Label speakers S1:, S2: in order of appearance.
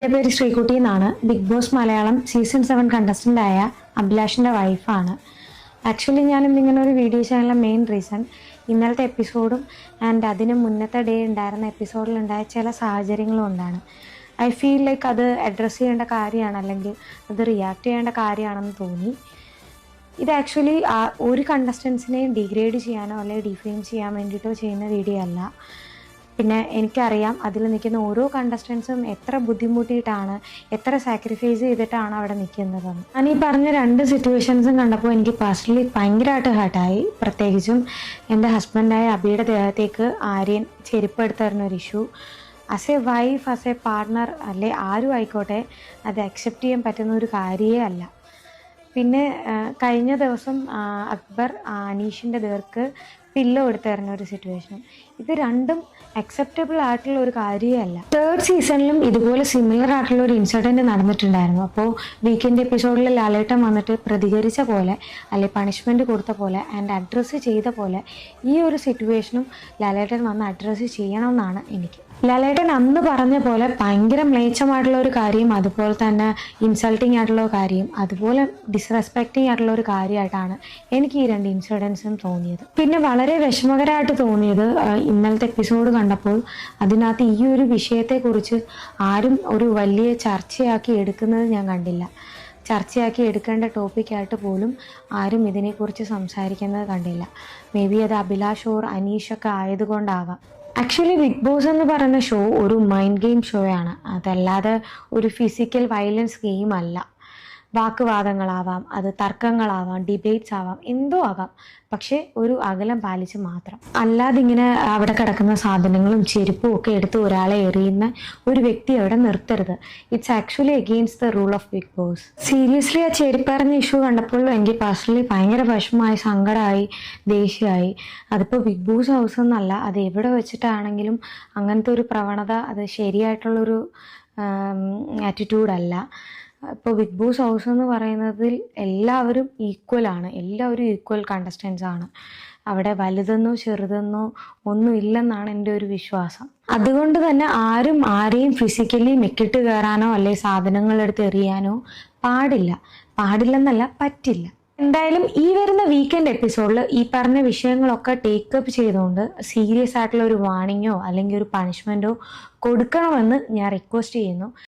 S1: എൻ്റെ പേര് ശ്രീകുട്ടി എന്നാണ്. ബിഗ് ബോസ് മലയാളം സീസൺ 7 കണ്ടസ്റ്റൻ്റായ അഭിലാഷിൻ്റെ വൈഫാണ്. ആക്ച്വലി ഞാനിന്നിങ്ങനെ ഒരു വീഡിയോ ചെയ്യാനുള്ള മെയിൻ റീസൺ ഇന്നലത്തെ എപ്പിസോഡും ആൻഡ് അതിന് മുന്നത്തെ ഡേ ഉണ്ടായിരുന്ന എപ്പിസോഡിലുണ്ടായ ചില സാഹചര്യങ്ങളും കൊണ്ടാണ്. ഐ ഫീൽ ലൈക്ക് അത് അഡ്രസ്സ് ചെയ്യേണ്ട കാര്യമാണ്, അല്ലെങ്കിൽ അത് റിയാക്ട് ചെയ്യേണ്ട കാര്യമാണെന്ന് തോന്നി. ഇത് ആക്ച്വലി ഒരു കണ്ടസ്റ്റൻസിനെയും ഡിഗ്രേഡ് ചെയ്യാനോ അല്ലെങ്കിൽ ഡിഫെയിം ചെയ്യാൻ വേണ്ടിയിട്ടോ ചെയ്യുന്ന വീഡിയോ അല്ല. പിന്നെ എനിക്കറിയാം അതിൽ നിൽക്കുന്ന ഓരോ കണ്ടസ്റ്റൻസും എത്ര ബുദ്ധിമുട്ടിയിട്ടാണ്, എത്ര സാക്രിഫൈസ് ചെയ്തിട്ടാണ് അവിടെ നിൽക്കുന്നതെന്ന്. ഞാൻ ഈ പറഞ്ഞ രണ്ട് സിറ്റുവേഷൻസും കണ്ടപ്പോൾ എനിക്ക് പേഴ്സണലി ഭയങ്കരമായിട്ട് ഹേർട്ടായി. പ്രത്യേകിച്ചും എൻ്റെ ഹസ്ബൻഡായ അബിയുടെ ദേഹത്തേക്ക് ആര്യൻ ചെരുപ്പ് എടുത്ത് തരുന്നൊരു issue. As A wife, as A partner അല്ലെ ആരും ആയിക്കോട്ടെ, അത് അക്സെപ്റ്റ് ചെയ്യാൻ പറ്റുന്ന ഒരു കാര്യമേ അല്ല. പിന്നെ കഴിഞ്ഞ ദിവസം അക്ബർ അനീഷിൻ്റെ നേർക്ക് പില്ലോ എടുത്ത് തരുന്ന ഒരു സിറ്റുവേഷൻ, ഇത് രണ്ടും അക്സെപ്റ്റബിൾ ആയിട്ടുള്ള ഒരു കാര്യമേ അല്ല. തേർഡ് സീസണിലും ഇതുപോലെ സിമിലർ ആയിട്ടുള്ള ഒരു ഇൻസിഡൻറ്റ് നടന്നിട്ടുണ്ടായിരുന്നു. അപ്പോൾ വീക്കെൻഡ് എപ്പിസോഡിൽ ലാലേട്ടൻ വന്നിട്ട് പ്രതികരിച്ച പോലെ, അല്ലെങ്കിൽ പണിഷ്മെൻറ്റ് കൊടുത്ത പോലെ ആൻഡ് അഡ്രസ്സ് ചെയ്ത പോലെ ഈ ഒരു സിറ്റുവേഷനും ലാലേട്ടൻ വന്ന് അഡ്രസ്സ് ചെയ്യണമെന്നാണ് എനിക്ക്. ലാലേട്ടൻ അന്ന് പറഞ്ഞ പോലെ ഭയങ്കര മ്ലേച്ഛമായിട്ടുള്ള ഒരു കാര്യം, അതുപോലെ തന്നെ ഇൻസൾട്ടിങ് ആയിട്ടുള്ള ഒരു കാര്യം, അതുപോലെ ഡിസ്റെസ്പെക്റ്റിംഗ് ആയിട്ടുള്ള ഒരു കാര്യമായിട്ടാണ് എനിക്ക് ഈ രണ്ട് ഇൻസിഡൻസും തോന്നിയത്. പിന്നെ വളരെ വിഷമകരമായിട്ട് തോന്നിയത് ഇന്നലത്തെ എപ്പിസോഡ് കണ്ടപ്പോൾ അതിനകത്ത് ഈ ഒരു വിഷയത്തെക്കുറിച്ച് ആരും ഒരു വലിയ ചർച്ചയാക്കി എടുക്കുന്നത് ഞാൻ കണ്ടില്ല. ചർച്ചയാക്കി എടുക്കേണ്ട ടോപ്പിക്കായിട്ട് പോലും ആരും ഇതിനെക്കുറിച്ച് സംസാരിക്കുന്നത് കണ്ടില്ല. മേ ബി അത് അഭിലാഷ് ഓർ അനീഷൊക്കെ ആയതുകൊണ്ടാകാം. ആക്ച്വലി ബിഗ് ബോസ് എന്ന് പറയുന്ന ഷോ ഒരു മൈൻഡ് ഗെയിം ഷോയാണ്, അതല്ലാതെ ഒരു ഫിസിക്കൽ വയലൻസ് ഗെയിം അല്ല. വാക്കുവാദങ്ങളാവാം, അത് തർക്കങ്ങളാവാം, ഡിബേറ്റ്സ് ആവാം, എന്തോ ആകാം, പക്ഷേ ഒരു അകലം പാലിച്ച് മാത്രം. അല്ലാതെ ഇങ്ങനെ അവിടെ കിടക്കുന്ന സാധനങ്ങളും ചെരുപ്പും ഒക്കെ എടുത്ത് ഒരാളെ എറിയുന്ന ഒരു വ്യക്തി അവിടെ നിർത്തരുത്. It's actually against the rule of Bigg Boss. Seriously ആ ചെരുപ്പറിഞ്ഞ ഇഷ്യൂ കണ്ടപ്പോഴും എനിക്ക് പേഴ്സണലി ഭയങ്കര വിഷമമായി, സങ്കടമായി, ദേഷ്യമായി. അതിപ്പോൾ ബിഗ് ബോസ് ഹൗസ് എന്നല്ല, അത് എവിടെ വെച്ചിട്ടാണെങ്കിലും അങ്ങനത്തെ ഒരു പ്രവണത അത് ശരിയായിട്ടുള്ളൊരു ആറ്റിറ്റ്യൂഡല്ല. ഇപ്പോൾ ബിഗ് ബോസ് ഹൗസ് എന്ന് പറയുന്നതിൽ എല്ലാവരും ഈക്വലാണ്, എല്ലാവരും ഈക്വൽ കണ്ടസ്റ്റൻസ് ആണ്. അവിടെ വലുതെന്നോ ചെറുതെന്നോ ഒന്നും ഇല്ലെന്നാണ് എൻ്റെ ഒരു വിശ്വാസം. അതുകൊണ്ട് തന്നെ ആരും ആരെയും ഫിസിക്കലി മെക്കിട്ട് കയറാനോ അല്ലെങ്കിൽ സാധനങ്ങളെടുത്ത് എറിയാനോ പാടില്ലെന്നല്ല, പറ്റില്ല. എന്തായാലും ഈ വരുന്ന വീക്കെൻഡ് എപ്പിസോഡിൽ ഈ പറഞ്ഞ വിഷയങ്ങളൊക്കെ ടേക്കപ്പ് ചെയ്തുകൊണ്ട് സീരിയസ് ആയിട്ടുള്ള ഒരു വാർണിങ്ങോ അല്ലെങ്കിൽ ഒരു പണിഷ്മെൻറ്റോ കൊടുക്കണമെന്ന് ഞാൻ റിക്വസ്റ്റ് ചെയ്യുന്നു.